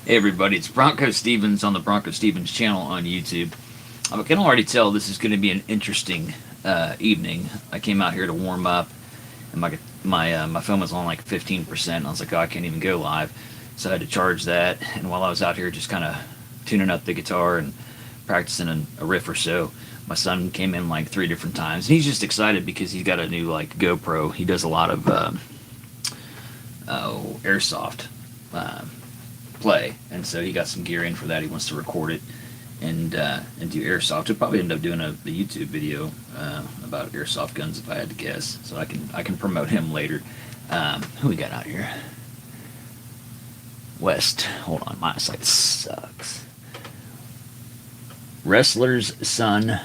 Hey everybody, it's BroncoStevens on the BroncoStevens channel on YouTube. I can already tell this is going to be an interesting evening. I came out here to warm up, and my phone was on like 15%. I was like, oh, I can't even go live, so I had to charge that. And while I was out here just kind of tuning up the guitar and practicing a riff or so, my son came in like 3 different times, and he's just excited because he's got a new like GoPro. He does a lot of airsoft. Uh, Play, and so he got some gear in for that. He wants to record it and do airsoft. He'll probably end up doing a YouTube video about airsoft guns if I had to guess. So I can promote him later. Who we got out here? West. Hold on, my eyesight sucks. Wrestler's Son,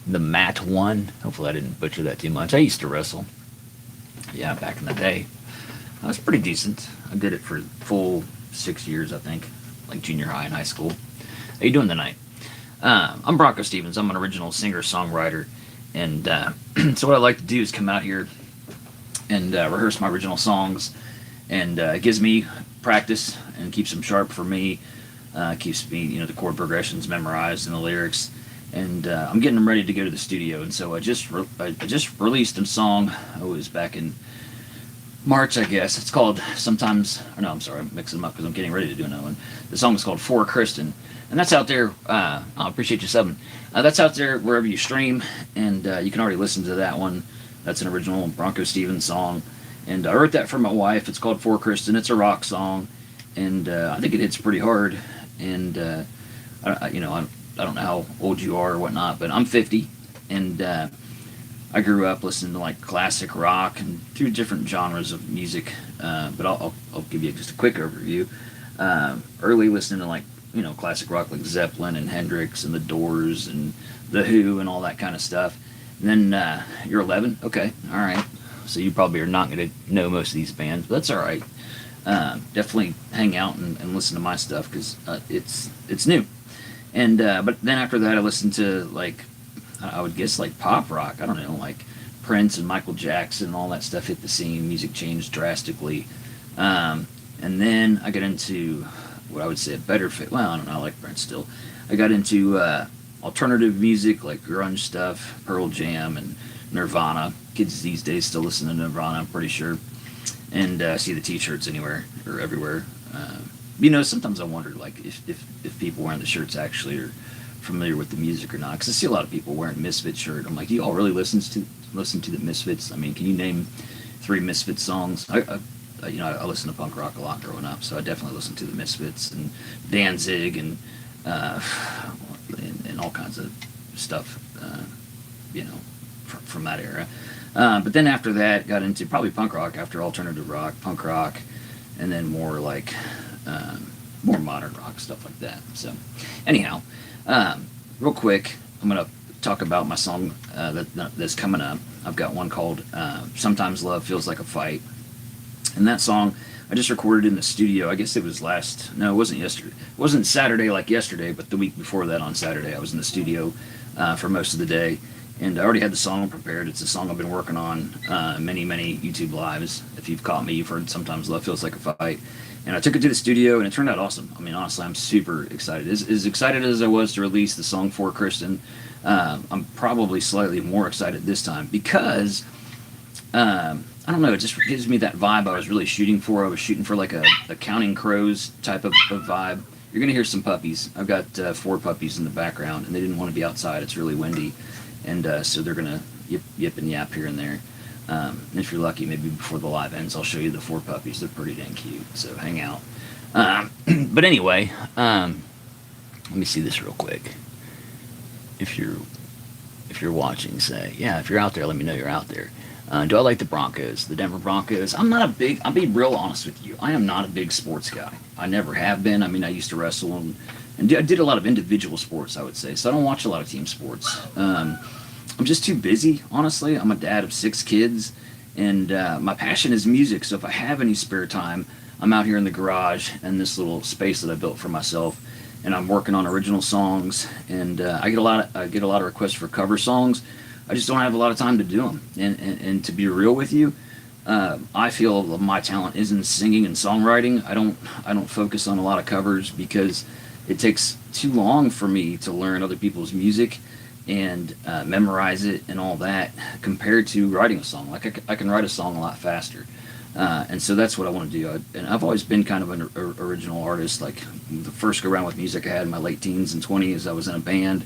the Mat One. Hopefully I didn't butcher that too much. I used to wrestle. Yeah, back in the day. I was pretty decent. I did it for full 6 years, I think, like junior high and high school. How you doing tonight? I'm BroncoStevens. I'm an original singer-songwriter, and so what I like to do is come out here and rehearse my original songs, and it gives me practice and keeps them sharp for me. Keeps me, the chord progressions memorized and the lyrics, and I'm getting them ready to go to the studio. And so I just released a song. It was back in March, I guess. It's called Sometimes, or no, I'm sorry, I'm mixing them up because I'm getting ready to do another one. The song is called For Kristen, and that's out there. I appreciate you subbing. That's out there wherever you stream, and you can already listen to that one. That's an original BroncoStevens song, and I wrote that for my wife. It's called For Kristen. It's a rock song, and I think it hits pretty hard. And I don't know how old you are or whatnot, but I'm 50, and I grew up listening to like classic rock and through different genres of music, but I'll give you just a quick overview. Early listening to like classic rock like Zeppelin and Hendrix and the Doors and the Who and all that kind of stuff. And then you're 11, okay, all right. So you probably are not going to know most of these bands, but that's all right. Definitely hang out and listen to my stuff because it's new. And but then after that, I listened to like I would guess like pop rock. I don't know, like Prince and Michael Jackson and all that stuff hit the scene. Music changed drastically, and then I got into what I would say a better fit. Well, I don't know. I like Prince still. I got into alternative music like grunge stuff, Pearl Jam and Nirvana. Kids these days still listen to Nirvana, I'm pretty sure, and see the T-shirts anywhere or everywhere. Sometimes I wonder like if people wearing the shirts actually are familiar with the music or not, because I see a lot of people wearing Misfits shirt. I'm like, do you all really listen to the Misfits? I mean, can you name 3 Misfits songs? I listened to punk rock a lot growing up, so I definitely listened to the Misfits and Danzig and and all kinds of stuff, from that era. But then after that, got into probably punk rock after alternative rock, punk rock, and then more like more modern rock stuff like that. So, anyhow. Real quick, I'm going to talk about my song that's coming up. I've got one called Sometimes Love Feels Like a Fight. And that song, I just recorded in the studio. I guess it was it wasn't yesterday. It wasn't Saturday like yesterday, but the week before that on Saturday, I was in the studio for most of the day. And I already had the song prepared. It's a song I've been working on many, many YouTube lives. If you've caught me, you've heard Sometimes Love Feels Like a Fight. And I took it to the studio, and it turned out awesome. I mean, honestly, I'm super excited. As excited as I was to release the song For Kristen, I'm probably slightly more excited this time because, I don't know, it just gives me that vibe I was really shooting for. I was shooting for like a Counting Crows type of vibe. You're going to hear some puppies. I've got 4 puppies in the background, and they didn't want to be outside. It's really windy, and so they're going to yip and yap here and there. And if you're lucky, maybe before the live ends, I'll show you the 4 puppies. They're pretty dang cute, so hang out. But anyway, let me see this real quick. If you're watching, say, yeah, if you're out there, let me know you're out there. Do I like the Broncos, the Denver Broncos? I'll be real honest with you. I am not a big sports guy. I never have been. I mean, I used to wrestle and I did a lot of individual sports, I would say, so I don't watch a lot of team sports. I'm just too busy, honestly. I'm a dad of 6 kids, and my passion is music. So if I have any spare time, I'm out here in the garage in this little space that I built for myself, and I'm working on original songs. And I get a lot of requests for cover songs. I just don't have a lot of time to do them. And to be real with you, I feel my talent is in singing and songwriting. I don't focus on a lot of covers because it takes too long for me to learn other people's music and memorize it and all that compared to writing a song. Like I can write a song a lot faster. And so that's what I want to do. And I've always been kind of an original artist. Like the first go around with music I had in my late teens and 20s, I was in a band,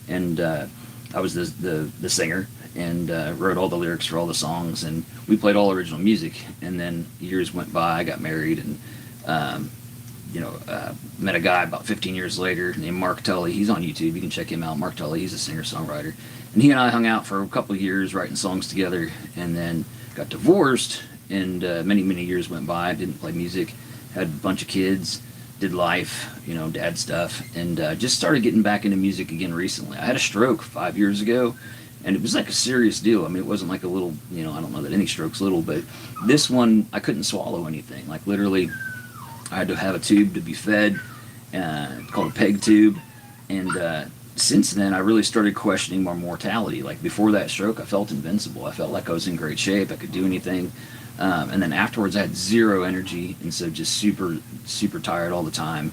and I was the singer, and wrote all the lyrics for all the songs, and we played all original music. And then years went by, I got married, and met a guy about 15 years later named Mark Tully. He's on YouTube. You can check him out. Mark Tully. He's a singer-songwriter. And he and I hung out for a couple of years writing songs together, and then got divorced, and many, many years went by. I didn't play music, had a bunch of kids, did life, dad stuff, and just started getting back into music again recently. I had a stroke 5 years ago, and it was like a serious deal. I mean, it wasn't like a little, I don't know that any stroke's little, but this one, I couldn't swallow anything. Like literally, I had to have a tube to be fed, called a peg tube, and since then I really started questioning my mortality. Like before that stroke, I felt invincible. I felt like I was in great shape. I could do anything. And then afterwards I had zero energy, and so just super, super tired all the time.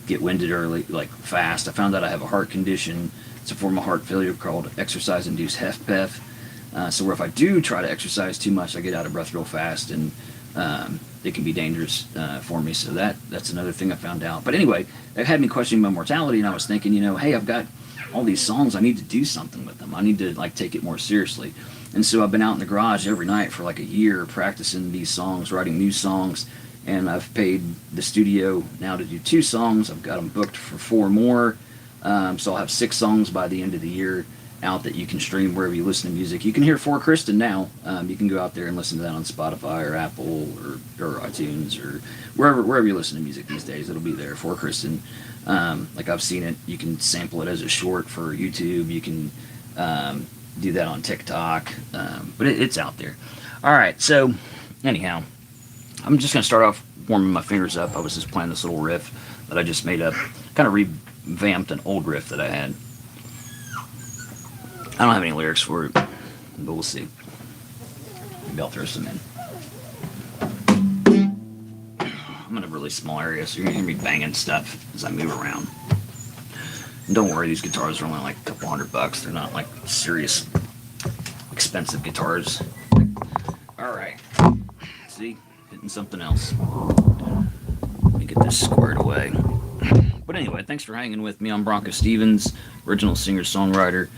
Get winded early, like fast. I found out I have a heart condition. It's a form of heart failure called exercise-induced HFpEF. So where if I do try to exercise too much, I get out of breath real fast, and it can be dangerous for me. So that's another thing I found out. But anyway, that had me questioning my mortality, and I was thinking, hey, I've got all these songs. I need to do something with them. I need to take it more seriously. And so I've been out in the garage every night for like a year practicing these songs, writing new songs, and I've paid the studio now to do 2 songs. I've got them booked for 4 more. So I'll have 6 songs by the end of the year out that you can stream wherever you listen to music. You can hear For Kristen now. You can go out there and listen to that on Spotify or Apple or iTunes or wherever you listen to music these days. It'll be there, For Kristen. Like I've seen it. You can sample it as a short for YouTube. You can do that on TikTok. But it's out there. All right, so anyhow, I'm just going to start off warming my fingers up. I was just playing this little riff that I just made up. Kind of revamped an old riff that I had. I don't have any lyrics for it, but we'll see. Maybe I'll throw some in. I'm in a really small area, so you're going to hear me banging stuff as I move around. And don't worry, these guitars are only like a couple $100. They're not like serious, expensive guitars. Alright. See? Hitting something else. Let me get this squared away. But anyway, thanks for hanging with me. I'm BroncoStevens, original singer-songwriter.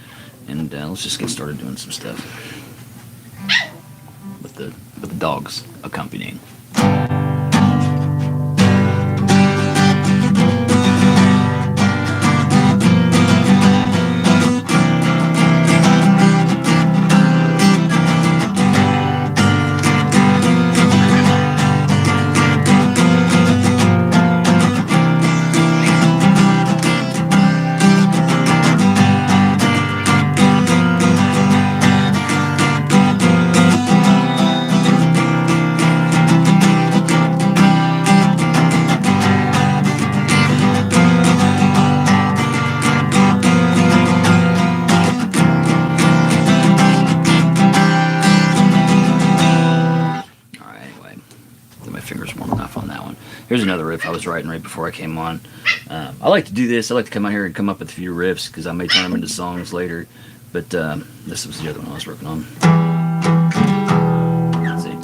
And let's just get started doing some stuff with the dogs accompanying. Here's another riff I was writing right before I came on. I like to do this. I like to come out here and come up with a few riffs because I may turn them into songs later. But this was the other one I was working on. Let's see.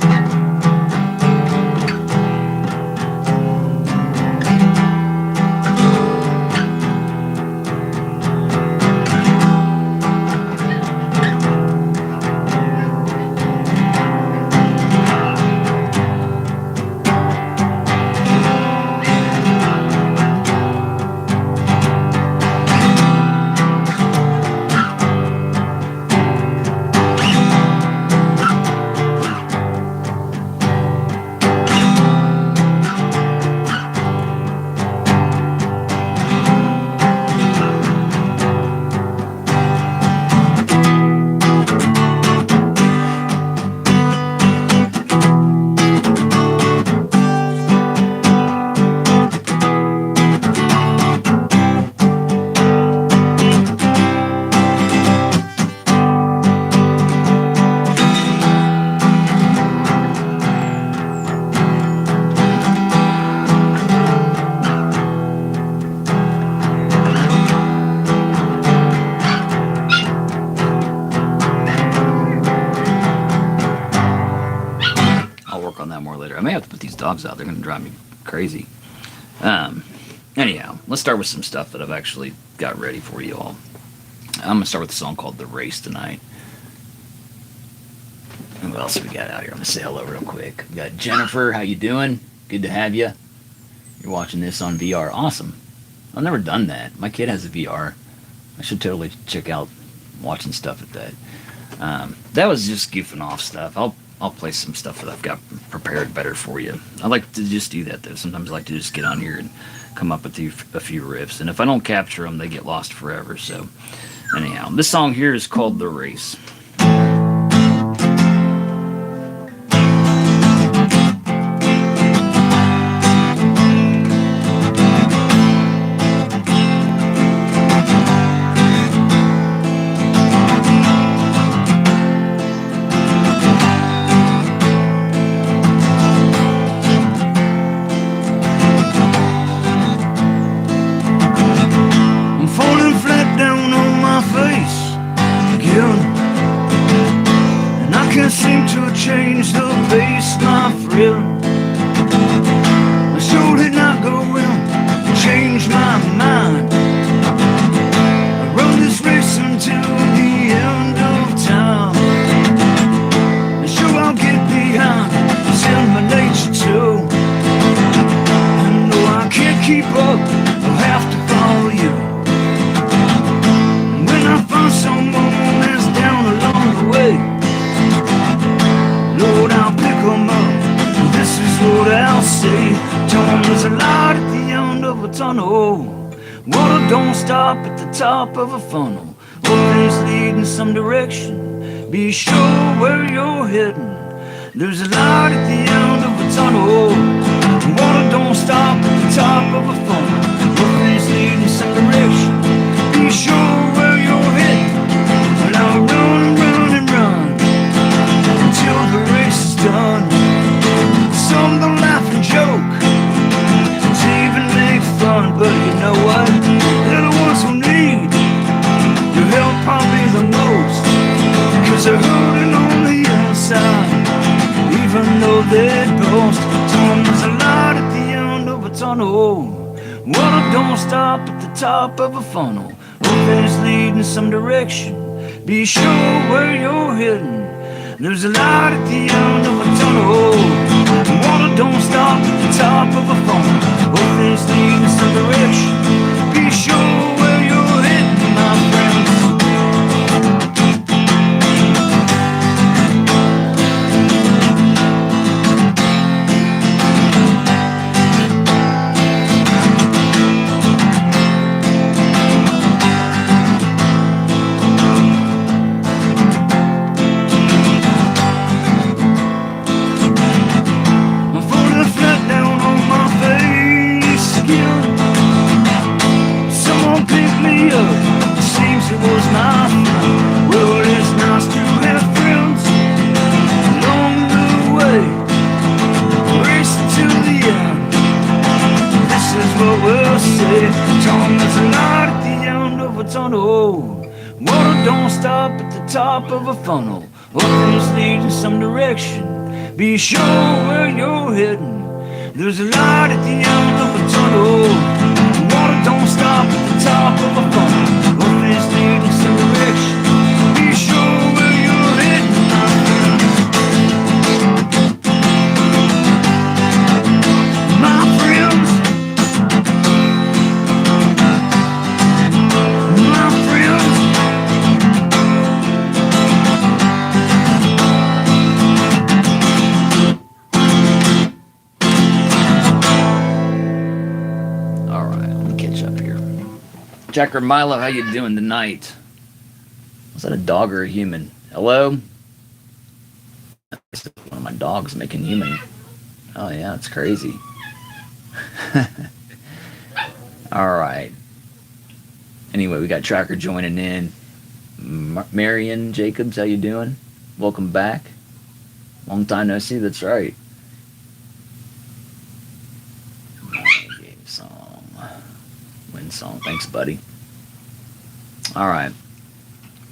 dogs out. They're going to drive me crazy. Anyhow, let's start with some stuff that I've actually got ready for you all. I'm going to start with a song called The Race tonight. And what else have we got out here? I'm going to say hello real quick. We got Jennifer. How you doing? Good to have you. You're watching this on VR. Awesome. I've never done that. My kid has a VR. I should totally check out watching stuff at that. That was just goofing off stuff. I'll play some stuff that I've got prepared better for you. I like to just do that though. Sometimes I like to just get on here and come up with a few riffs. And if I don't capture them, they get lost forever. So anyhow, this song here is called The Race. Change the pace, my friend. I sure did not go in, change my mind. I run this race until the end of time. And sure I'll get behind, it's in my nature too. And though I can't keep up, I'll have to follow you. And when I find someone that's down along the way, Lord, I'll pick 'em up. This is what I'll say. Tell 'em there's a light at the end of a tunnel. Water don't stop at the top of a funnel. Always lead in some direction. Be sure where you're heading. There's a light at the end of a tunnel. Water don't stop at the top of a funnel. Always lead in some direction. Be sure where you're heading. And I'll run and run and run until the race is done. Some don't laugh and joke, to even make fun, but you know what? They're the ones who need your help probably the most, 'cause they're hurting on the inside, even though they boast. Tell 'em there's a light at the end of a tunnel. Water don't stop at the top of a funnel. Always lead in some direction. Be sure where you're heading. There's a light at the end of a tunnel. Water don't stop at the top of a funnel. Always lead in some direction. Be sure where you're heading, my friends. Top of a funnel, always lead in some direction. Be sure where you're heading. There's a light at the end of a tunnel. Water don't stop at the top of a funnel. Always lead in some direction. Be sure where you're heading, my friends. My friends. My friends. Jacker Milo, how you doing tonight? Was that a dog or a human? Hello? One of my dogs making human. Oh yeah, it's crazy. All right. Anyway, we got Tracker joining in. Marion Jacobs, how you doing? Welcome back. Long time no see. That's right. Win song. Thanks, buddy. All right.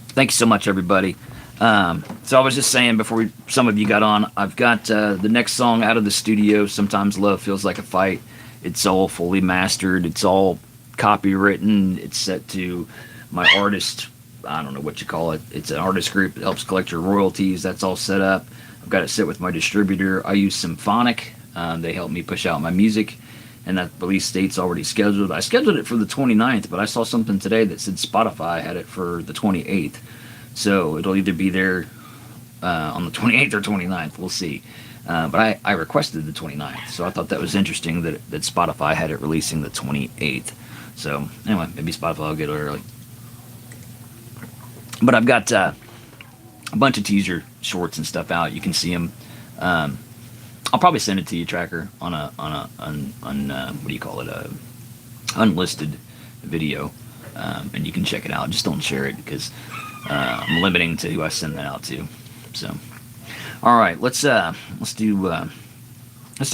Thank you so much, everybody. So I was just saying before some of you got on, I've got the next song out of the studio. Sometimes Love Feels Like a Fight. It's all fully mastered. It's all copywritten. It's set to my artist. I don't know what you call it. It's an artist group that helps collect your royalties. That's all set up. I've got it set with my distributor. I use Symphonic. They help me push out my music, and that release date's already scheduled. I scheduled it for the 29th, but I saw something today that said Spotify had it for the 28th. So it'll either be there on the 28th or 29th. We'll see. But I requested the 29th, so I thought that was interesting that Spotify had it releasing the 28th. So anyway, maybe Spotify will get it early. But I've got a bunch of teaser shorts and stuff out. You can see them. I'll probably send it to you, Tracker, on what do you call it, a unlisted video, and you can check it out. Just don't share it because I'm limiting to who I send that out to. So, all right, let's do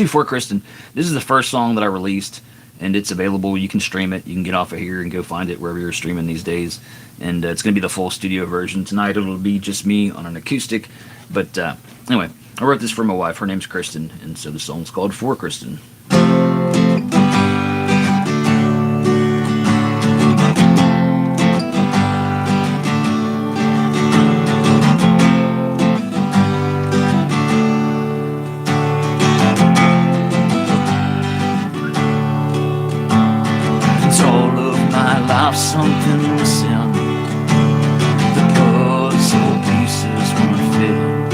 For Kristen. This is the first song that I released, and it's available. You can stream it. You can get off of here and go find it wherever you're streaming these days. And it's going to be the full studio version. Tonight it'll be just me on an acoustic. But anyway, I wrote this for my wife. Her name's Kristen, and so the song's called For Kristen. Something missing. The puzzle pieces weren't fitting.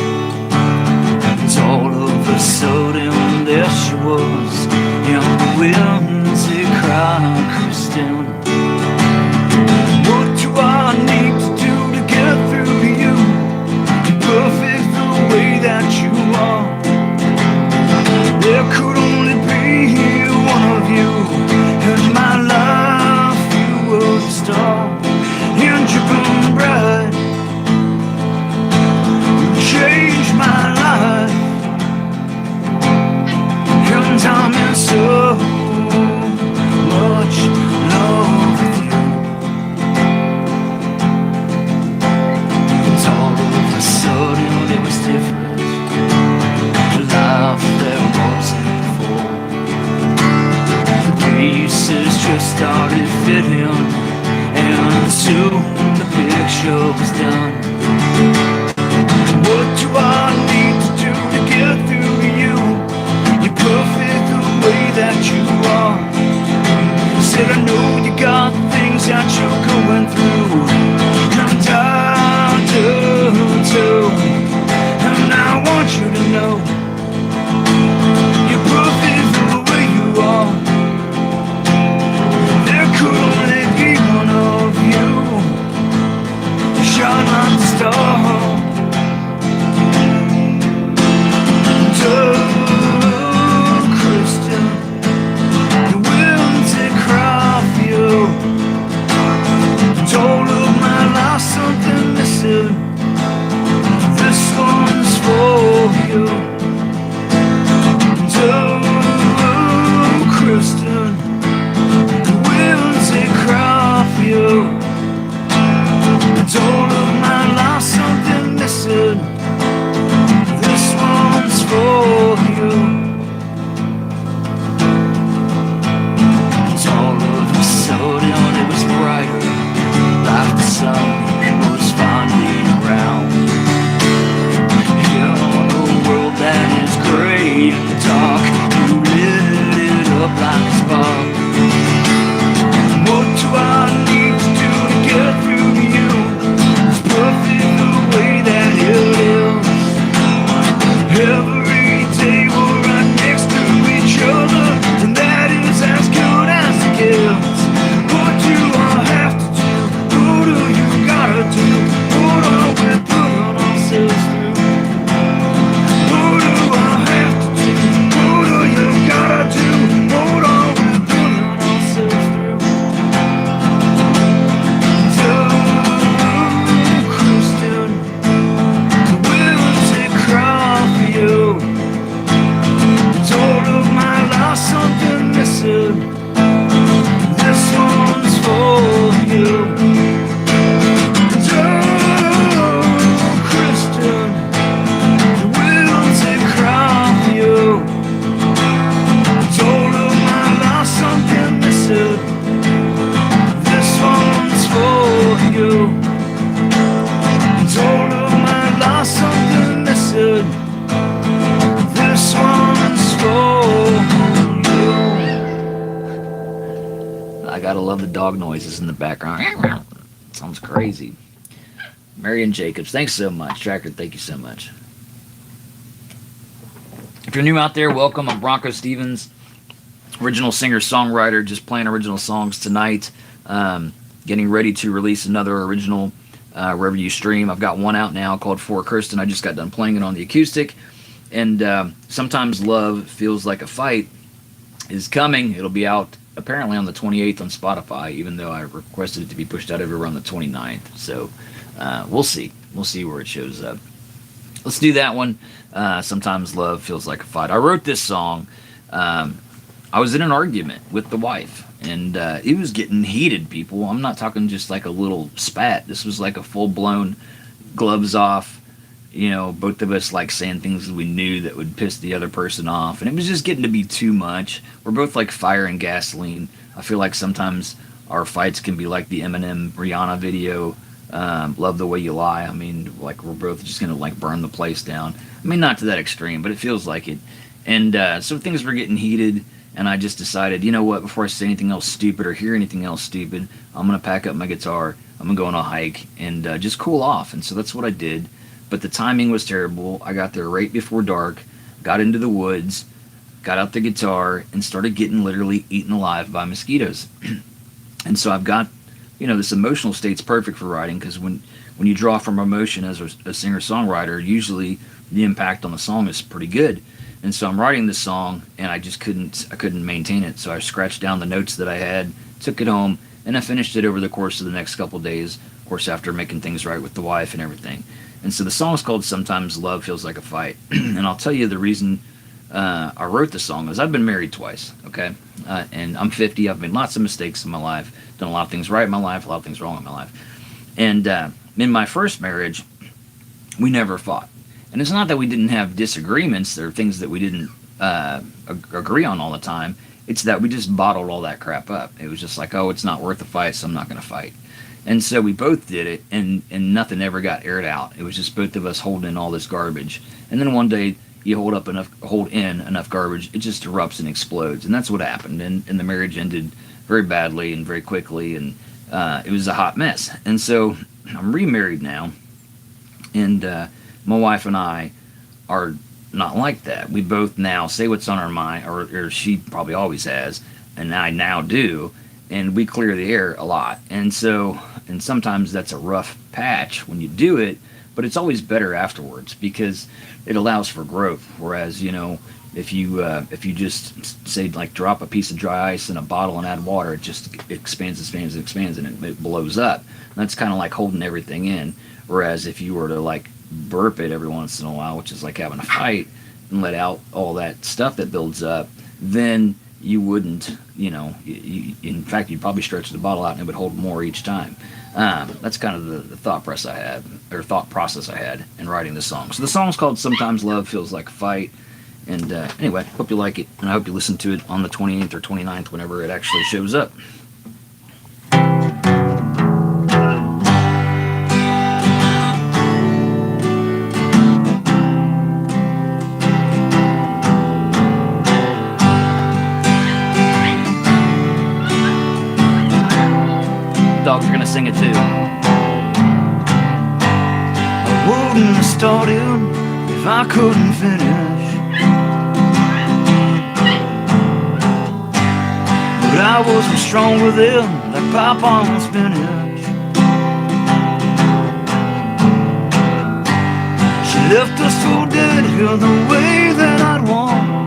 And all of a sudden there she was, in the whimsy cry, Kristen. What do I need to do to get through to you? You're perfect the way that you are. There could only be one of you in my life. Star, and you burn bright. You changed my life, and I'm in so much love with you. And all of a sudden it was different. The life there wasn't before. The pieces just started fitting. And soon the picture was done. What do I need to do to get through to you? You're perfect the way that you are. Said I know you got things that you're going through. And I do too. And I want you to know you're perfect the way you are. There could only be one of you. Shine like the star. Oh, Kristen, the winds they cry for you. I gotta love the dog noises in the background. Sounds crazy. Marion Jacobs, thanks so much. Tracker, thank you so much. If you're new out there, welcome. I'm BroncoStevens, original singer-songwriter, just playing original songs tonight. Getting ready to release another original wherever you stream. I've got one out now called For Kirsten. I just got done playing it on the acoustic. And Sometimes Love Feels Like a Fight is coming. It'll be out apparently on the 28th on Spotify, even though I requested it to be pushed out everywhere on the 29th. So we'll see. We'll see where it shows up. Let's do that one. Sometimes Love Feels Like a Fight. I wrote this song. I was in an argument with the wife, and it was getting heated, people. I'm not talking just like a little spat. This was like a full-blown gloves off, both of us like saying things that we knew that would piss the other person off, and it was just getting to be too much. We're both like fire and gasoline. I feel like sometimes our fights can be like the Eminem Rihanna video, Love the Way You Lie. I mean, like we're both just gonna like burn the place down. I mean, not to that extreme, but it feels like it. And so things were getting heated, and I just decided, you know what, before I say anything else stupid or hear anything else stupid, I'm going to pack up my guitar, I'm going to go on a hike, and just cool off. And so that's what I did. But the timing was terrible. I got there right before dark, got into the woods, got out the guitar, and started getting literally eaten alive by mosquitoes. And so I've got, this emotional state's perfect for writing, because when you draw from emotion as a singer-songwriter, usually the impact on the song is pretty good. And so I'm writing this song, and I couldn't maintain it. So I scratched down the notes that I had, took it home, and I finished it over the course of the next couple days, of course, after making things right with the wife and everything. And so the song is called Sometimes Love Feels Like a Fight. And I'll tell you the reason I wrote the song is I've been married twice, okay? And I'm 50. I've made lots of mistakes in my life, done a lot of things right in my life, a lot of things wrong in my life. And in my first marriage, we never fought. And it's not that we didn't have disagreements. There are things that we didn't agree on all the time. It's that we just bottled all that crap up. It was just like, oh, it's not worth a fight, so I'm not going to fight. And so we both did it, and nothing ever got aired out. It was just both of us holding in all this garbage. And then one day, you hold in enough garbage, it just erupts and explodes. And that's what happened. And the marriage ended very badly and very quickly, and it was a hot mess. And so I'm remarried now, and my wife and I are not like that. We both now say what's on our mind, or she probably always has, and I now do, and we clear the air a lot. And sometimes that's a rough patch when you do it, but it's always better afterwards because it allows for growth. Whereas, if you just say like drop a piece of dry ice in a bottle and add water, it just expands, and it blows up. And that's kind of like holding everything in. Whereas if you were to like burp it every once in a while, which is like having a fight, and let out all that stuff that builds up, then you wouldn't, in fact, you'd probably stretch the bottle out and it would hold more each time. That's kind of the thought process I had in writing this song. So the song's called Sometimes Love Feels Like a Fight. And anyway, hope you like it, and I hope you listen to it on the 28th or 29th whenever it actually shows up. Dogs are gonna sing it too. I wouldn't have started if I couldn't finish. But I wasn't strong with it like Papa on spinach. She left us for dead here the way that I'd want.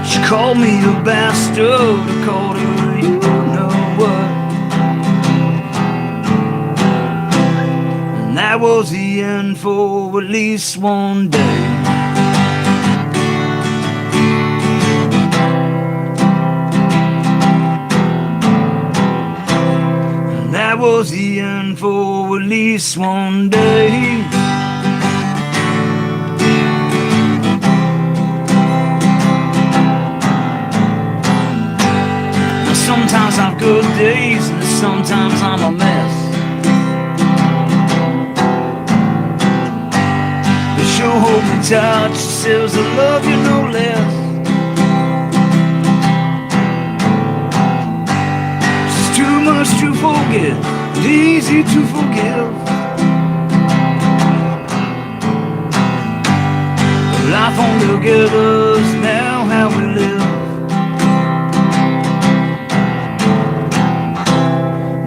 She called me a bastard, I called her you know what. And that was the end for at least one day. And that was the end for at least one day. Sometimes I've good days, and sometimes I'm a mess. But she'll hold me tight, she says I love you no less. to forgive. Life on together's now how we live.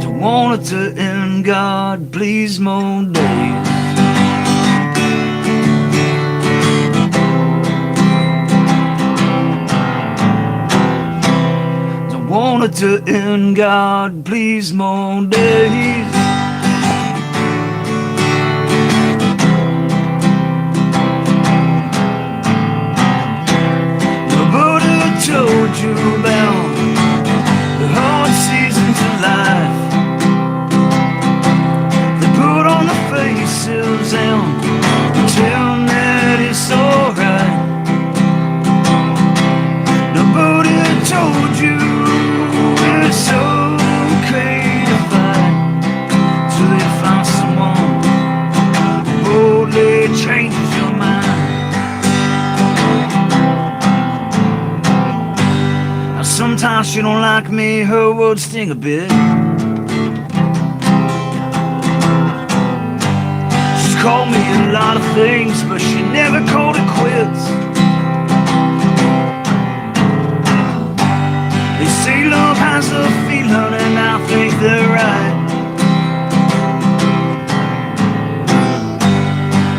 Don't want it to end, God, please, more days. Don't want it to end, God, please, more days. Told you about the hard seasons of life. They put on the faces and tell me that it's alright. Nobody told you it's okay to fight till you find someone who boldly changes your mind. Sometimes she don't like me, her words sting a bit. She's called me a lot of things, but she never called it quits. They say love has a feeling, and I think they're right.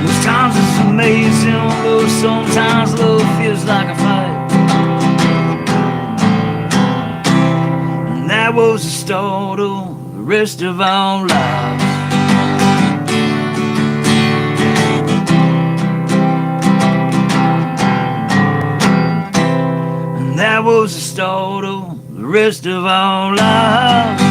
Most times it's amazing, though sometimes love feels like a fight. That was the start of the rest of our lives. And that was the start of the rest of our lives.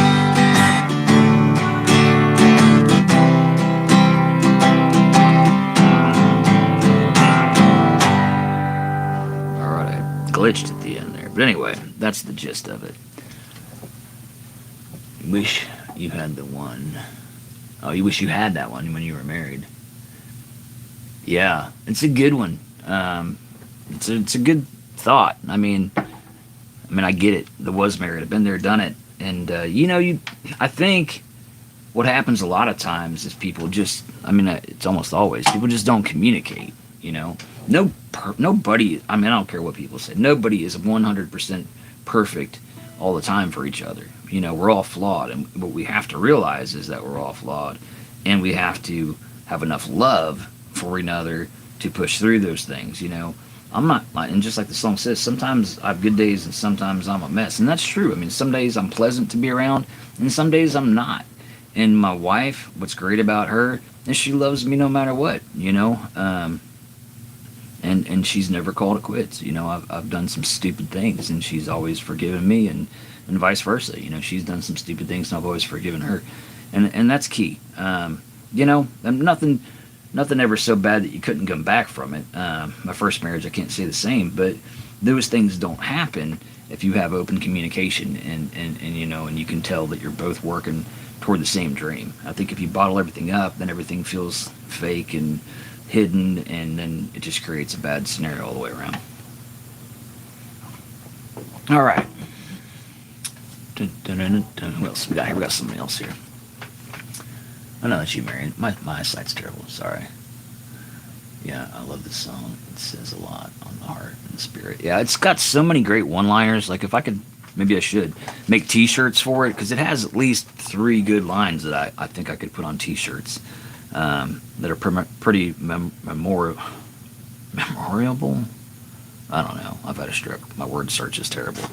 Alright, I glitched at the end there. But anyway, that's the gist of it. Wish you had the one. Oh, you wish you had that one when you were married. Yeah, it's a good one. It's a good thought. I mean, I get it. I was married. I've been there, done it. And I think what happens a lot of times is people just. It's almost always people just don't communicate. Nobody. I don't care what people say. Nobody is 100% perfect all the time for each other. We're all flawed, and what we have to realize is that we're all flawed, and we have to have enough love for another to push through those things. I'm not, and just like the song says, sometimes I have good days and sometimes I'm a mess, and that's true. Some days I'm pleasant to be around, and some days I'm not. And my wife, what's great about her is she loves me no matter what. And she's never called it quits. I've done some stupid things, and she's always forgiven me, and vice versa. She's done some stupid things, and I've always forgiven her, and that's key. Nothing ever so bad that you couldn't come back from it. My first marriage, I can't say the same, but those things don't happen if you have open communication, and you can tell that you're both working toward the same dream. I think if you bottle everything up, then everything feels fake and hidden, and then it just creates a bad scenario all the way around. All right. Who else we got here? We got somebody else here. I know that you married. My eyesight's terrible. Sorry. Yeah, I love this song. It says a lot on the heart and the spirit. Yeah, it's got so many great one-liners. Like, if I could, maybe I should make T-shirts for it, because it has at least 3 good lines that I think I could put on T-shirts that are pretty memorable. I don't know. I've had a stroke. My word search is terrible.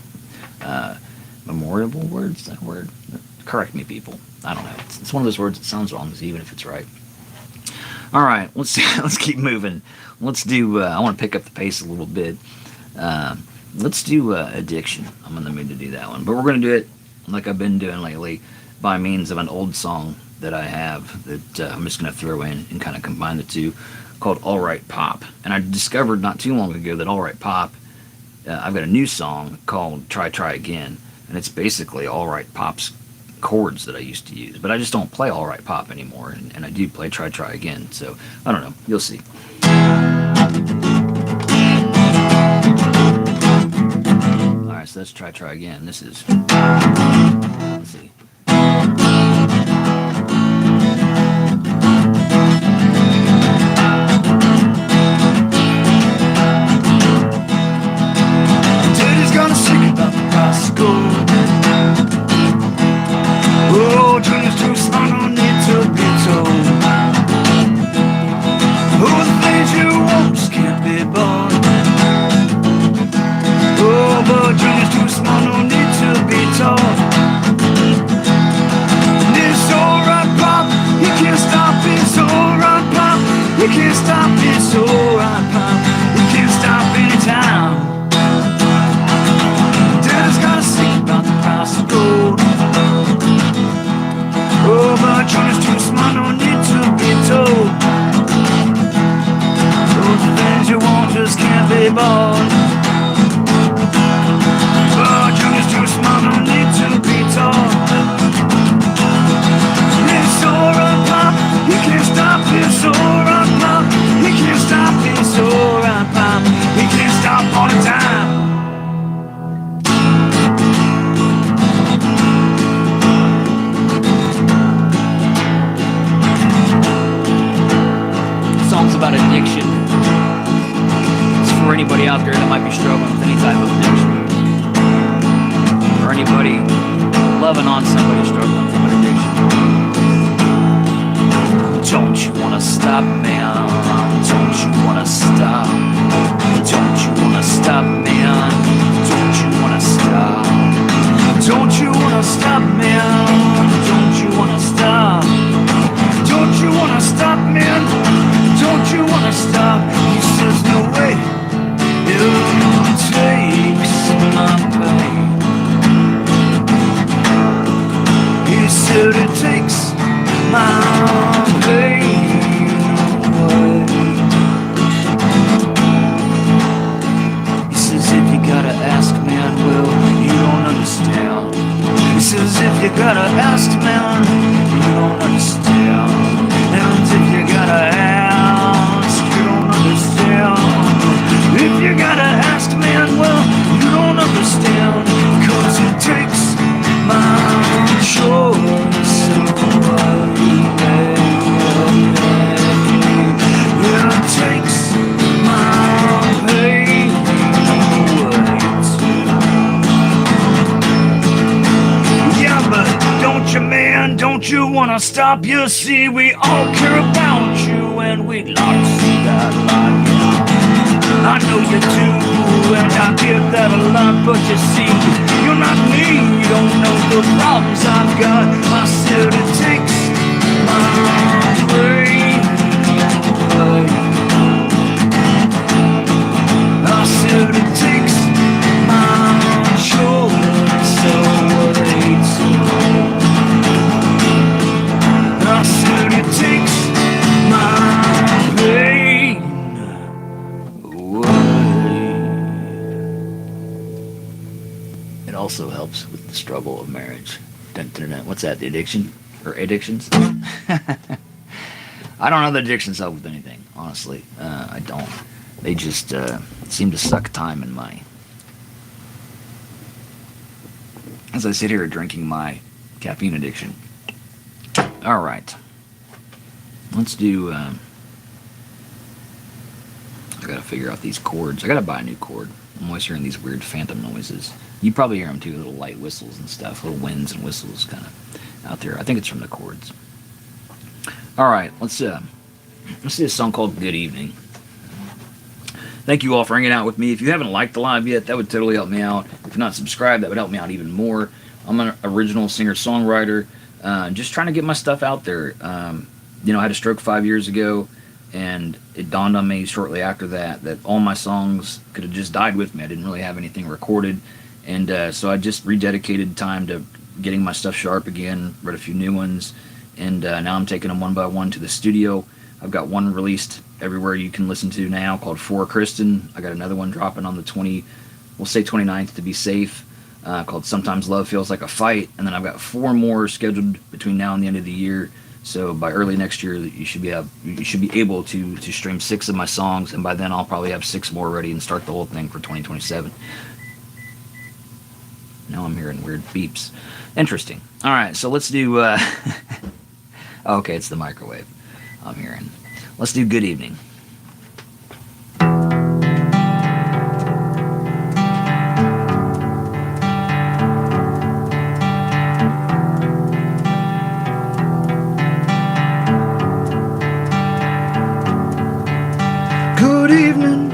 Memorable words? That word? Correct me, people. I don't know. It's one of those words that sounds wrong, even if it's right. All right, let's keep moving. Let's do. I want to pick up the pace a little bit. Let's do Addiction. I'm in the mood to do that one, but we're going to do it like I've been doing lately, by means of an old song that I have that I'm just going to throw in and kind of combine the two, called All Right Pop. And I discovered not too long ago that All Right Pop. I've got a new song called Try Again, and it's basically All Right Pop's chords that I used to use, but I just don't play All Right Pop anymore, and I do play Try Again, so I don't know, you'll see. Alright, so let's Try Again. This is, let's see. loving on somebody struggling from an addiction. Don't you wanna stop, man? Don't you wanna stop? Don't you wanna stop, man? Don't you wanna stop? Don't you wanna stop, man? Don't you wanna stop? Don't you wanna stop, man? Don't you wanna stop? He says no way. It takes my pain. He said it takes my pain away. He says if you gotta ask, man, well, you don't understand. He says if you gotta ask, man, you don't understand. And if you gotta ask, you don't understand. If you gotta ask, man, well, you don't understand. 'Cause it takes my choice away. It takes my pain away. Yeah, but don't you, man, don't you wanna stop? You see, we all care about you, and we'd like to see that light. I know you do, and I get that a lot, but you see, you're not me, you don't know the problems I've got. I said it takes my brain away. I said it takes my choice away. I said it takes my pain away. It also helps with the struggle of marriage. Dun, dun, dun. What's that? The addiction? Or addictions? I don't know the addictions help with anything, honestly. I don't. They just seem to suck time and money. As I sit here drinking my caffeine addiction. Alright. Let's do... I gotta figure out these chords. I gotta buy a new chord. I'm always hearing these weird phantom noises. You probably hear them too, little light whistles and stuff, little winds and whistles kind of out there. I think it's from the chords. Alright, let's do a song called Good Evening. Thank you all for hanging out with me. If you haven't liked the live yet, that would totally help me out. If you're not subscribed, that would help me out even more. I'm an original singer-songwriter, just trying to get my stuff out there. You know, I had a stroke 5 years ago, and it dawned on me shortly after that all my songs could have just died with me. I didn't really have anything recorded, and so I just rededicated time to getting my stuff sharp again, wrote a few new ones, and now I'm taking them one by one to the studio. I've got one released everywhere you can listen to now called For Kristen. I got another one dropping on the 29th to be safe, called Sometimes Love Feels Like a Fight, and then I've got 4 more scheduled between now and the end of the year. So by early next year, you should be able to stream 6 of my songs, and by then I'll probably have 6 more ready and start the whole thing for 2027. Now I'm hearing weird beeps. Interesting. All right, so let's do. Okay, it's the microwave. I'm hearing. Let's do Good Evening. Good evening.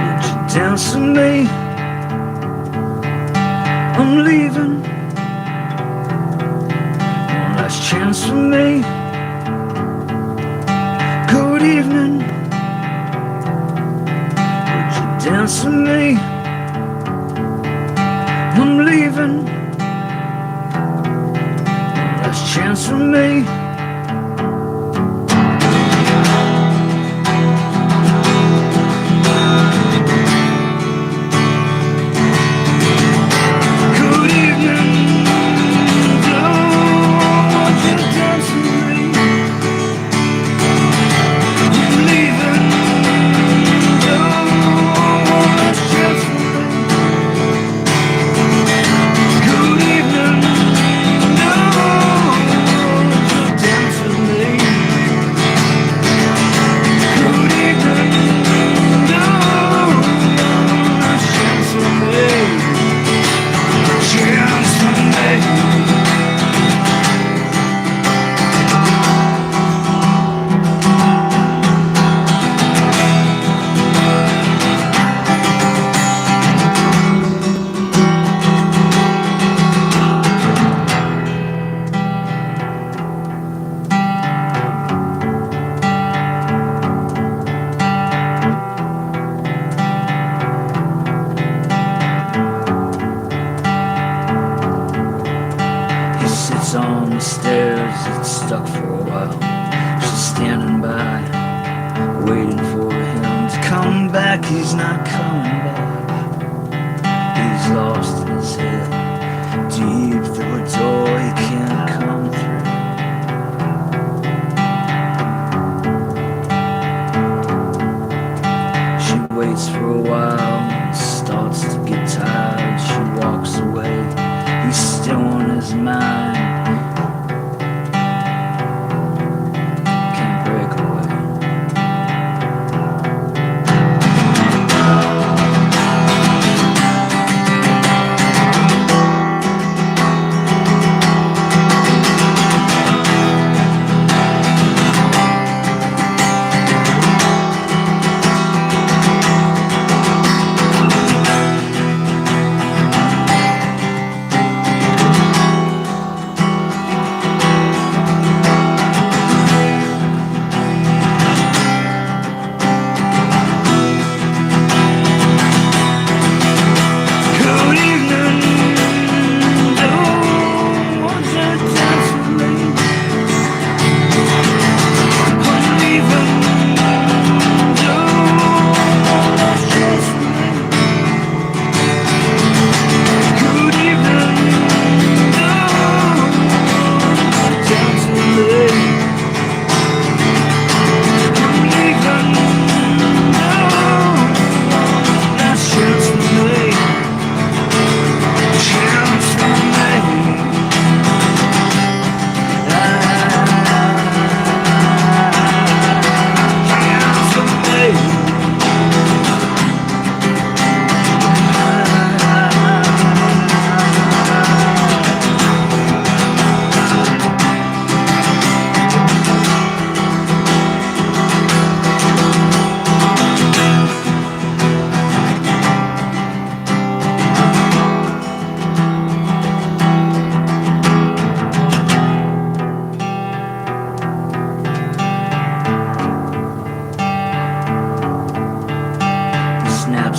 Would you dance with me? I'm leaving. One last chance for me. Good evening. Would you dance with me? I'm leaving. One last chance for me. stuck for a while. She's standing by, waiting for him to come back. He's not coming back. He's lost in his head, deep through a door he can't come through. She waits for a while, starts to get tired. She walks away, he's still on his mind. Can't break away.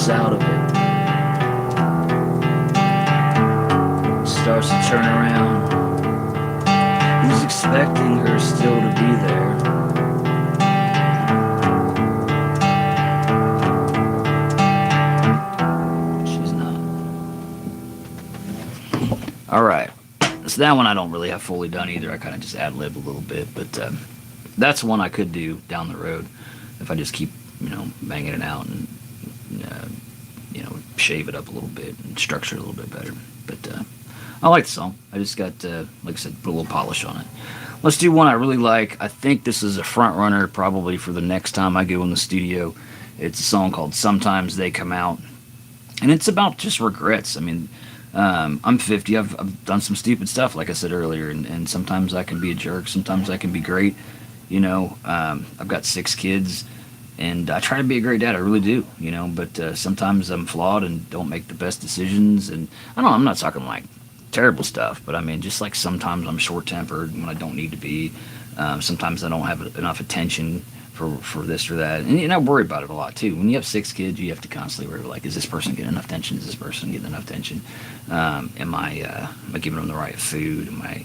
Out of it, starts to turn around. He's expecting her still to be there. She's not. All right, so that one I don't really have fully done either. I kind of just ad-lib a little bit, but that's one I could do down the road if I just keep, banging it out and shave it up a little bit and structure it a little bit better. But I like the song. I just got, like I said, put a little polish on it. Let's do one I really like. I think this is a front runner probably for the next time I go in the studio. It's a song called Sometimes They Come Out. And it's about just regrets. I mean, I'm 50. I've done some stupid stuff, like I said earlier. And sometimes I can be a jerk. Sometimes I can be great. I've got 6 kids. And I try to be a great dad, I really do, but sometimes I'm flawed and don't make the best decisions. And I don't know, I'm not talking like terrible stuff, but I mean, just like sometimes I'm short-tempered when I don't need to be. Sometimes I don't have enough attention for this or that. And I worry about it a lot too. When you have 6 kids, you have to constantly worry, like, is this person getting enough attention? Is this person getting enough attention? Am I giving them the right food? Am I,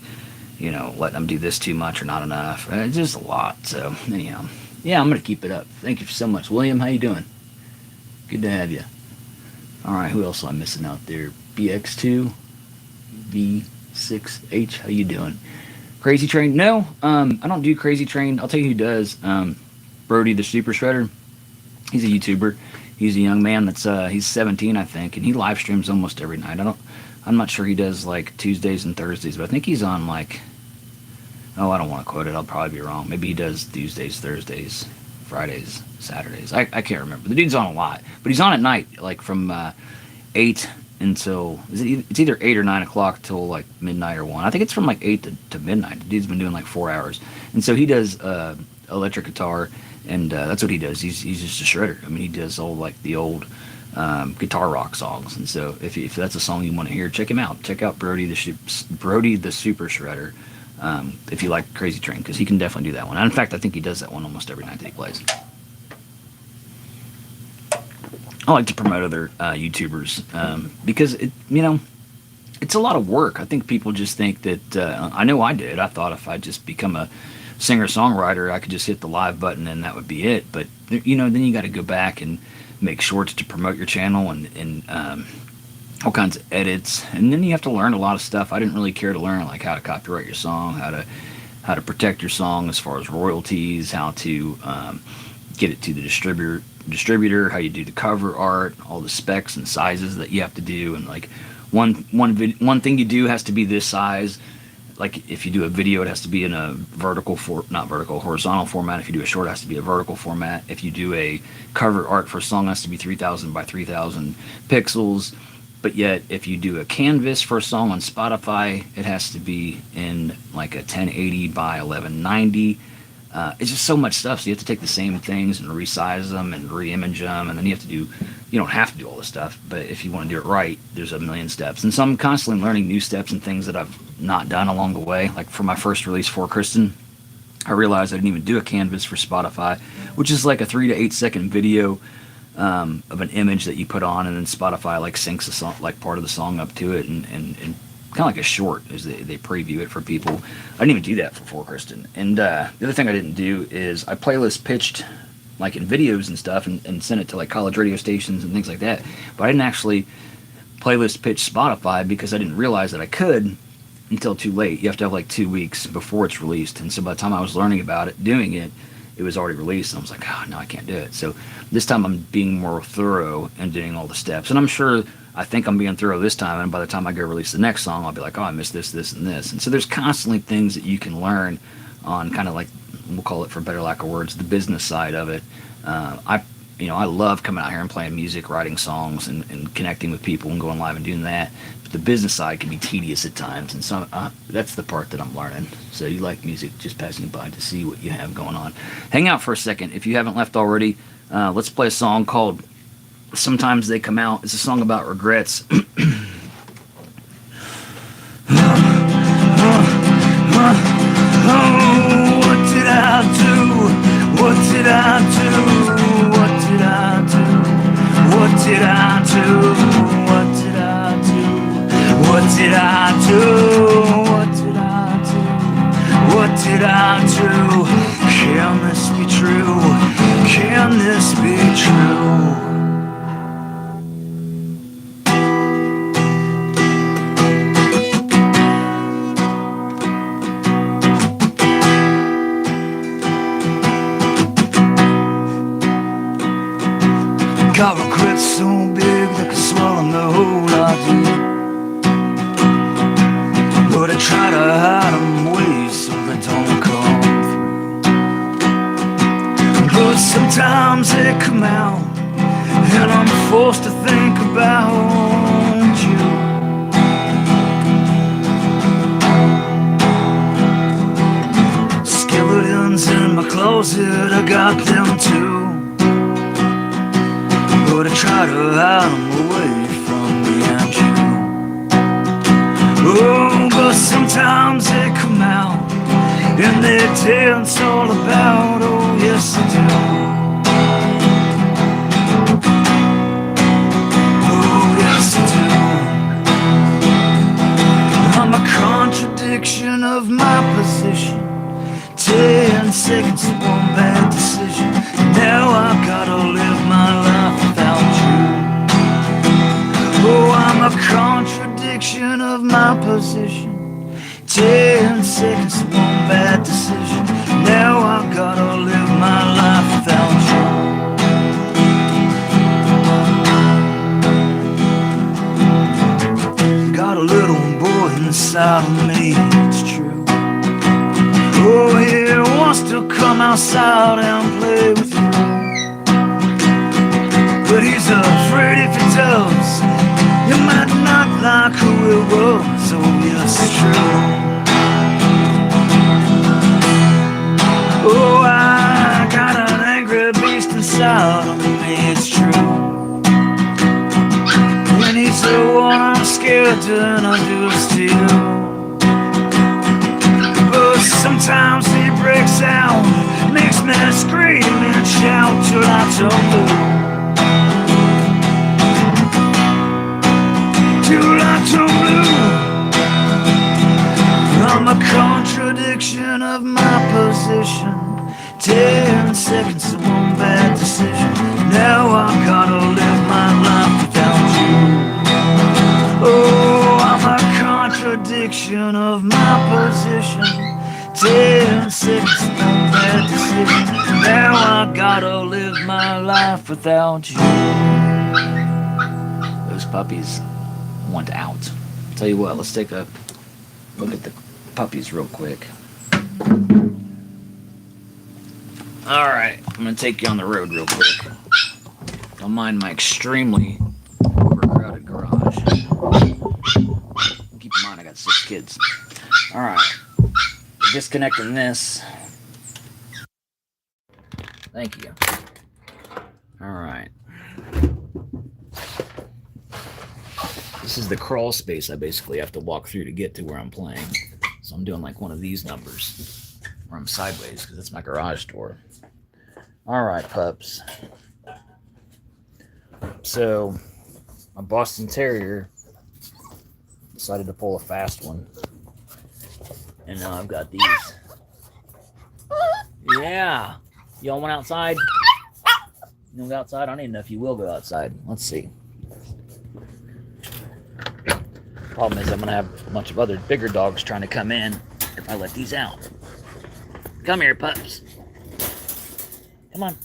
letting them do this too much or not enough? It's just a lot. So anyhow. Yeah, I'm going to keep it up. Thank you so much. William, how you doing? Good to have you. All right, who else am I missing out there? BX2, V6H, how you doing? Crazy Train? No, I don't do Crazy Train. I'll tell you who does. Brody the Super Shredder. He's a YouTuber. He's a young man that's, he's 17, I think, and he live streams almost every night. I'm not sure he does, like, Tuesdays and Thursdays, but I think he's on, like, I don't want to quote it. I'll probably be wrong. Maybe he does Tuesdays, Thursdays, Fridays, Saturdays. I can't remember. The dude's on a lot. But he's on at night, like from 8 until... It's either 8 or 9 o'clock till like midnight or 1. I think it's from like 8 to midnight. The dude's been doing like 4 hours. And so he does electric guitar, and that's what he does. He's just a shredder. I mean, he does all like the old guitar rock songs. And so if that's a song you want to hear, check him out. Check out Brody the Super Shredder. If you like Crazy Train, because he can definitely do that one. And in fact, I think he does that one almost every night that he plays. I like to promote other YouTubers because it's a lot of work. I think people just think that, I know I did. I thought if I just become a singer-songwriter, I could just hit the live button and that would be it. But, you know, then you got to go back and make shorts to promote your channel and all kinds of edits. And then you have to learn a lot of stuff. I didn't really care to learn, like how to copyright your song, how to protect your song as far as royalties, how to get it to the distributor, how you do the cover art, all the specs and sizes that you have to do, and like one thing you do has to be this size. Like if you do a video, it has to be in a horizontal format. If you do a short, it has to be a vertical format. If you do a cover art for a song, it has to be 3,000 by 3,000 pixels. But yet, if you do a canvas for a song on Spotify, it has to be in like a 1080 by 1190. It's just so much stuff. So you have to take the same things and resize them and re-image them, and then you don't have to do all this stuff, but if you want to do it right, there's a million steps. And so I'm constantly learning new steps and things that I've not done along the way. Like for my first release, For Kristen, I realized I didn't even do a canvas for Spotify, which is like a 3 to 8 second video of an image that you put on, and then Spotify like syncs a song, like part of the song up to it, and kind of like a short as they preview it for people. I didn't even do that for Kristen. And the other thing I didn't do is I playlist pitched like in videos and stuff and sent it to like college radio stations and things like that. But I didn't actually playlist pitch Spotify because I didn't realize that I could until too late. You have to have like 2 weeks before it's released. And so by the time I was learning about it, doing it, it was already released. And I was like, oh, no, I can't do it. So this time I'm being more thorough and doing all the steps. And I think I'm being thorough this time. And by the time I go release the next song, I'll be like, oh, I missed this, this, and this. And so there's constantly things that you can learn on kind of like, we'll call it for better lack of words, the business side of it. I love coming out here and playing music, writing songs, and connecting with people and going live and doing that. But the business side can be tedious at times, and so that's the part that I'm learning. So you like music, just passing by to see what you have going on. Hang out for a second. If you haven't left already, let's play a song called Sometimes They Come Out. It's a song about regrets. What did I do? What did I do? What did I do? What did I do? What did I do? What did I do? What did I do? Can this be true? Can this be true? Got regrets so big they could swallow the whole I do. But I try to hide them away so they don't come through. But sometimes they come out, and I'm forced to think about you. Skeletons in my closet, I got them too. But I try to hide them away from me and you. Oh, but sometimes they come out, and they tell it's all about, oh yes they do. Oh yes they do. I'm a contradiction of my position. 10 seconds of one bad decision. Now I gotta live my life without you. Oh, I'm a contradiction of my position. 10 seconds of one bad decision. Now I gotta live my life without you. Got a little boy inside of me, it's true. Oh, he wants to come outside and play with you. But he's afraid if he does, you might not like who he was. Oh, yes, it's true. Oh, I got an angry beast inside of me, it's true. When he's the one I'm scared to introduce to you. Sometimes he breaks out, makes me scream and shout till I tumble. Till I tumble. seconds to one bad decision. Now I gotta live my life without you. Oh, I'm a contradiction of my position. 10 seconds to one bad decision. Now I gotta live my life without you. Those puppies want out. Tell you what, let's take a look at the puppies real quick. Alright, I'm gonna take you on the road real quick. Don't mind my extremely overcrowded garage. Keep in mind I got 6 kids. Alright. Disconnecting this. Thank you. Alright. This is the crawl space I basically have to walk through to get to where I'm playing. So I'm doing like one of these numbers where I'm sideways because it's my garage door. Alright, pups. So my Boston Terrier decided to pull a fast one. And now I've got these. Yeah. Y'all want outside? You want to go outside? I don't even know if you will go outside. Let's see. Problem is I'm going to have a bunch of other bigger dogs trying to come in if I let these out. Come here, pups. Come on.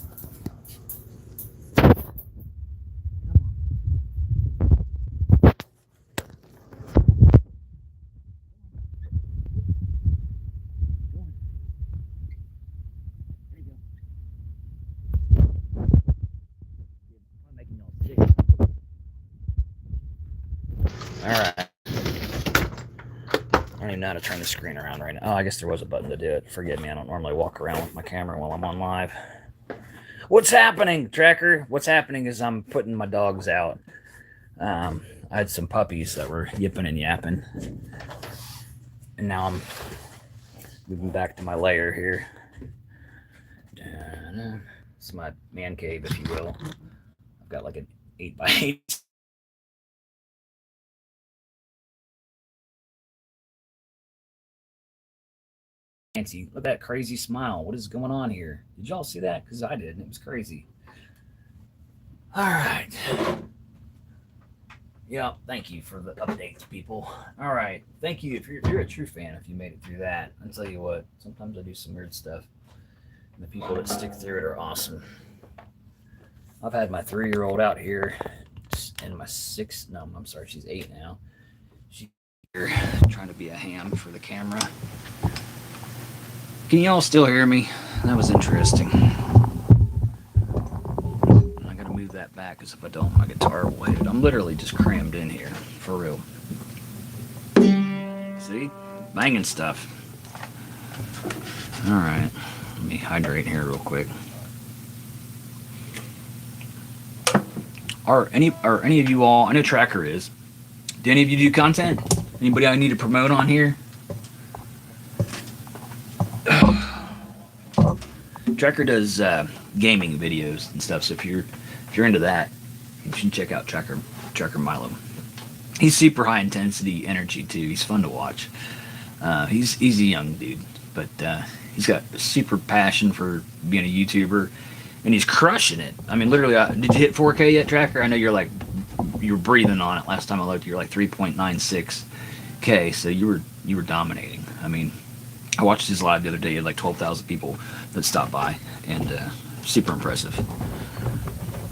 Alright. I don't even know how to turn the screen around right now. Oh, I guess there was a button to do it. Forgive me, I don't normally walk around with my camera while I'm on live. What's happening, Tracker? What's happening is I'm putting my dogs out. I had some puppies that were yipping and yapping. And now I'm moving back to my lair here. It's my man cave, if you will. I've got like an 8x8. Nancy, look at that crazy smile. What is going on here? Did y'all see that? Because I did, and it was crazy. All right. Yeah, thank you for the updates, people. All right. Thank you. If you're a true fan, if you made it through that. I'll tell you what, sometimes I do some weird stuff. And the people that stick through it are awesome. I've had my 3-year-old out here and my 6, no, I'm sorry, she's 8 now. She's here trying to be a ham for the camera. Can y'all still hear me? That was interesting. I gotta move that back because if I don't, my guitar will hit it. I'm literally just crammed in here, for real. See? Banging stuff. Alright, let me hydrate here real quick. Are any of you all, I know Tracker is, do any of you do content? Anybody I need to promote on here? Tracker does gaming videos and stuff, so if you're into that, you should check out Tracker Milo. He's super high intensity energy too. He's fun to watch. He's a young dude, but he's got a super passion for being a YouTuber, and he's crushing it. I mean, literally, did you hit 4K yet, Tracker? I know you were breathing on it last time I looked. You're like 3.96K, so you were dominating. I mean, I watched his live the other day. He had like 12,000 people that stopped by, and super impressive.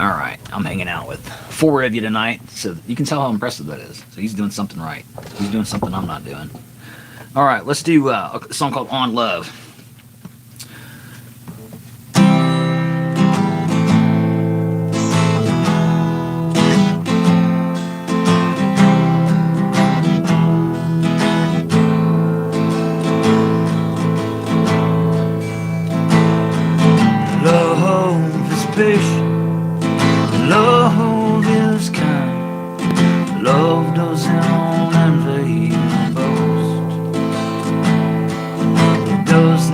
All right, I'm hanging out with 4 of you tonight, so you can tell how impressive that is. So he's doing something right. He's doing something I'm not doing. All right, let's do a song called On Love. Love is kind. Love doesn't envy or boast. It does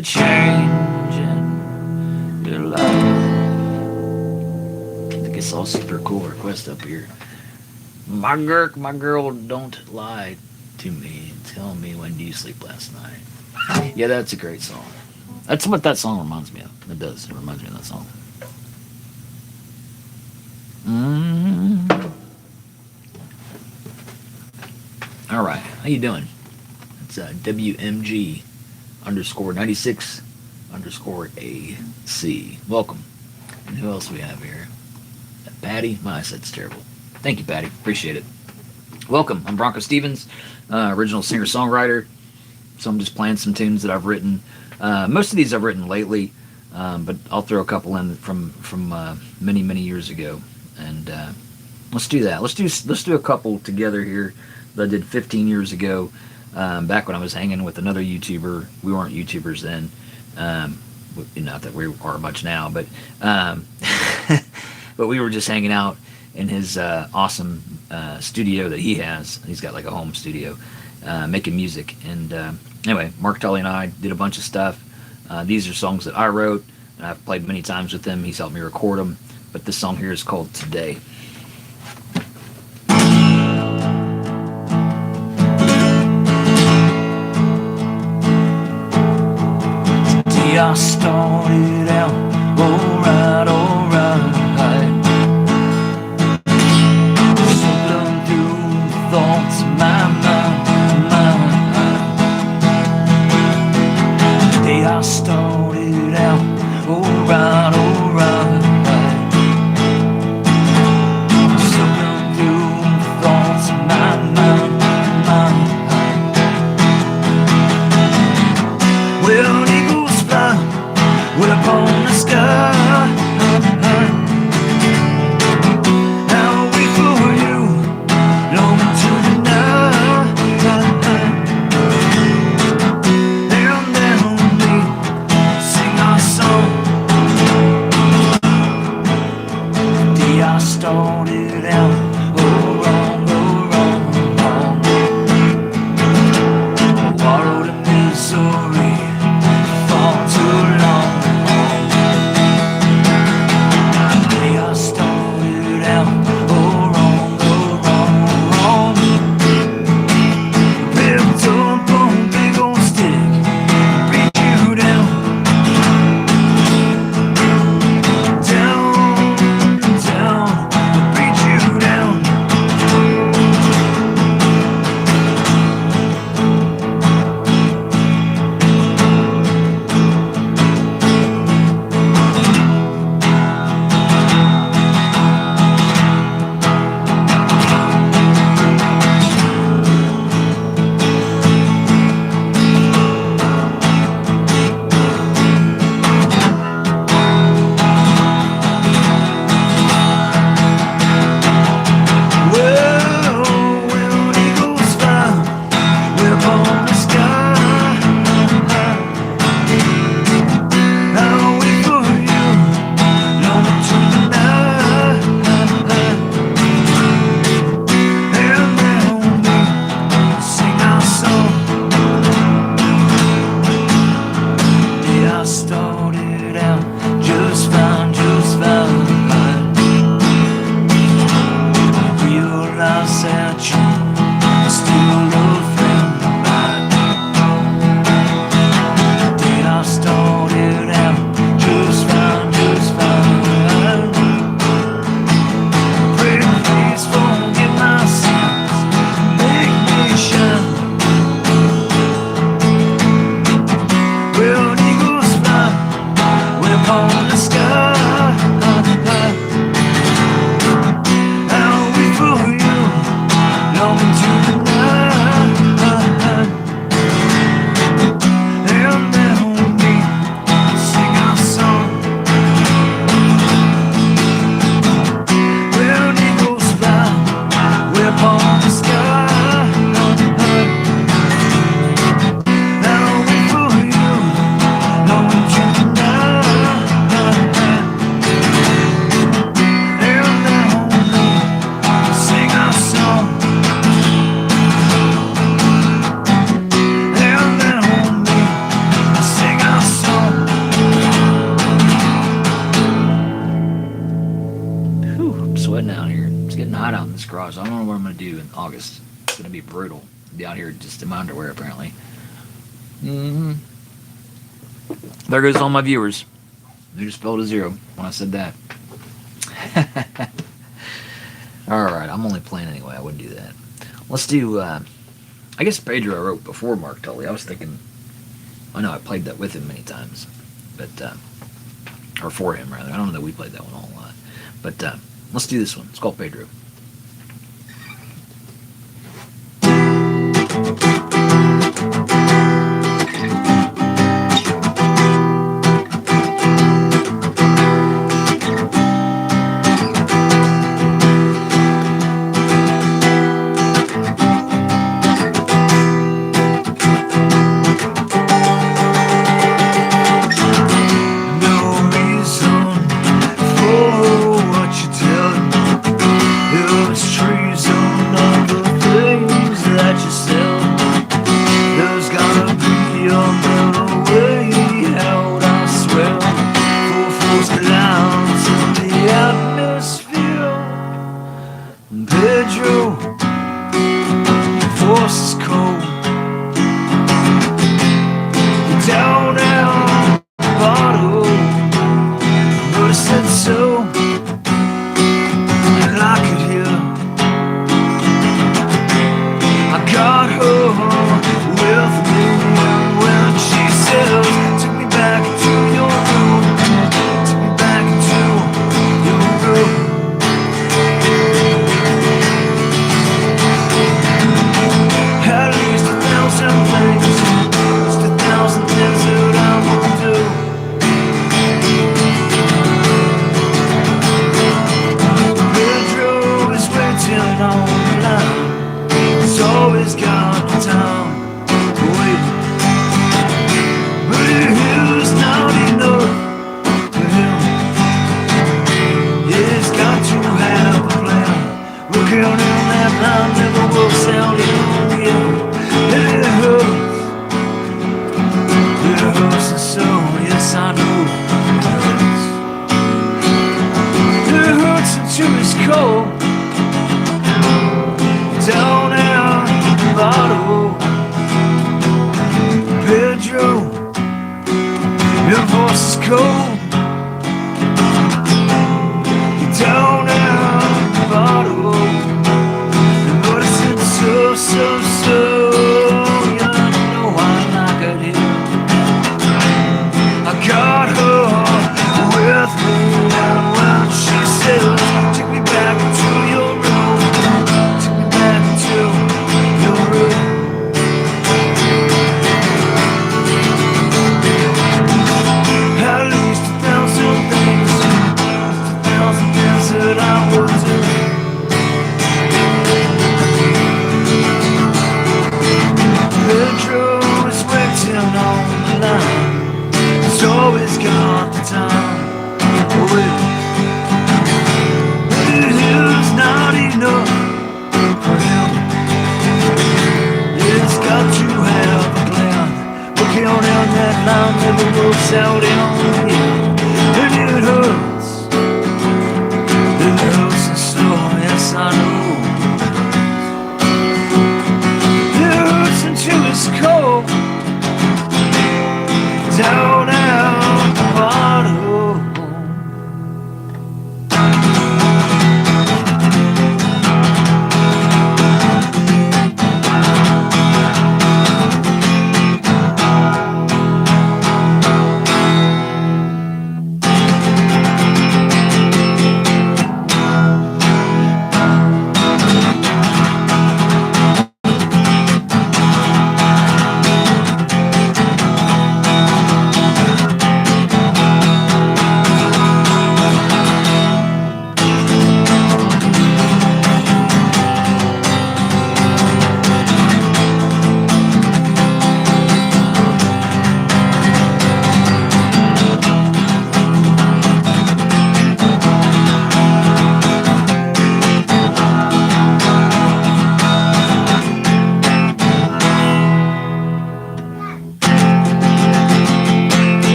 a change in your life. I think I saw a super cool request up here. My girl, don't lie to me. Tell me, when do you sleep last night? Yeah, that's a great song. That's what that song reminds me of. It does. It reminds me of that song. All right. How you doing? It's WMG _ 96 _ AC. Welcome. And who else we have here? Patty? My eyesight's terrible. Thank you, Patty. Appreciate it. Welcome. I'm BroncoStevens, original singer-songwriter. So I'm just playing some tunes that I've written. Most of these I've written lately, but I'll throw a couple in from many years ago. And let's do that. Let's do a couple together here that I did 15 years ago, back when I was hanging with another YouTuber. We weren't YouTubers then. Not that we are much now, but but we were just hanging out in his awesome studio that he has. He's got like a home studio, making music. And anyway, Mark Tully and I did a bunch of stuff. These are songs that I wrote, and I've played many times with him. He's helped me record them. But this song here is called Today. Today I started out alright. Struggling through thoughts in my mind. Today I started out alright. Struggling through thoughts in my mind. Well, eagles fly way up on the sky. I'll wait for you long into the night. And then we sing our song. The day I started out wrong. Wallowed in misery far too long. The day I started out wrong. Picked up a big old stick, beat you down, beat you down. garage. I don't know what I'm going to do in August. It's going to be brutal. I'll be out here just in my underwear, apparently. Mm-hmm. There goes all my viewers. They just spelled a 0 when I said that. Alright, I'm only playing anyway. I wouldn't do that. Let's do, I guess Pedro I wrote before Mark Tully. I was thinking, I know I played that with him many times. But, or for him, rather. I don't know that we played that one a whole lot. But, let's do this one. It's called Pedro.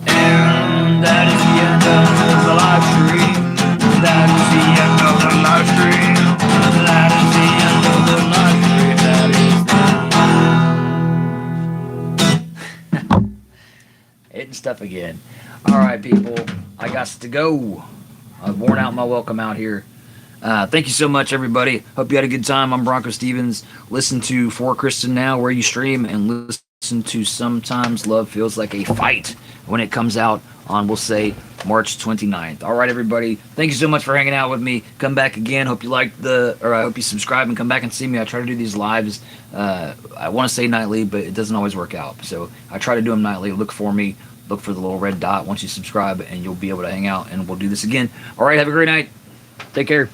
And that is the end of the life stuff again. All right, people. I got to go. I've worn out my welcome out here. Thank you so much, everybody. Hope you had a good time. I'm BroncoStevens. Listen to For Kristen Now where you stream, and listen to Sometimes Love Feels Like a Fight when it comes out on, we'll say, March 29th. All right, everybody. Thank you so much for hanging out with me. Come back again. Hope you liked I hope you subscribe and come back and see me. I try to do these lives. I want to say nightly, but it doesn't always work out. So I try to do them nightly. Look for me. Look for the little red dot once you subscribe, and you'll be able to hang out, and we'll do this again. All right, have a great night. Take care.